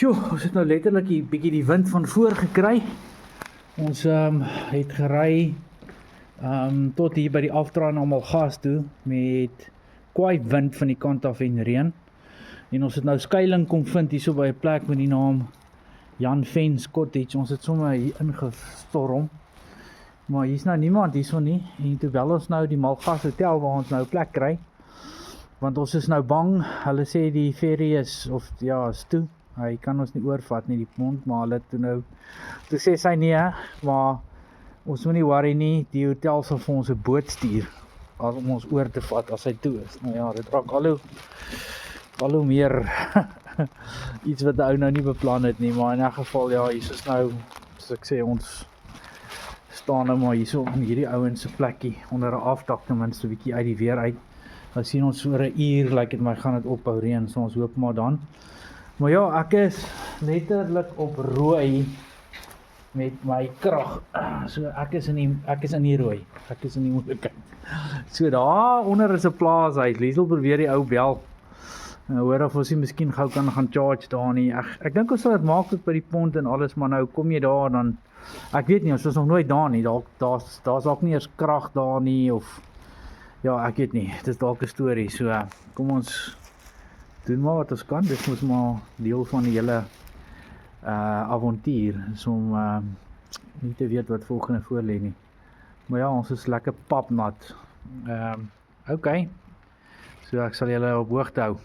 Ons het nou letterlik 'n bietjie die wind van voor gekry. Ons het gery tot hier by die afdraai na Malgas toe met kwaai wind van die kant af en reën. En ons het nou skuilings kom vind hierso by 'n plek met die naam Jan Vens Cottage. Ons het sommer hier ingestorm. Maar hier's nou niemand hierso nie. En toe bel ons nou die Malgas Hotel waar ons nou 'n plek kry. Want ons is nou bang. Hulle sê die ferry is toe. Hy kan ons nie oorvat nie, die pond, maar hulle toe sê sy nee, maar ons moet nie worry nie, die hotel sal vir ons 'n boot stuur om ons oor te vat as hy toe is. Nou ja, dit raak al hoe meer iets wat die ou nou nie beplan het nie, maar in 'n geval ja, hier is nou, soos ek sê, ons staan nou maar hierso in hierdie ouens se plekkie onder 'n afdak ten minste 'n bietjie uit die weer uit. Nou sien ons oor 'n uur lyk dit my gaan dit ophou reën, so ons hoop maar dan. Maar ja, ek is letterlik op rooi met my krag. So ek is in die rooi. Ek is in die moeilikheid. So daar onder is 'n plaashuis. Liesel probeer die ou bel. Hoor of ons miskien gou kan gaan charge daar nie. Ek dink ons sal dit maak tot by die pont en alles, maar nou kom jy daar dan ek weet nie, ons is nog nooit daar nie. Daar's dalk nie eers krag daar nie of ja, ek weet nie. Dit is dalk 'n storie. So kom ons doen maar wat ons kan, dit moet maar deel van die hele avontuur, is om nie te weet wat volgende voorlê nie. Maar ja, ons is lekker papnat. Okay, so ek sal julle op hoogte hou.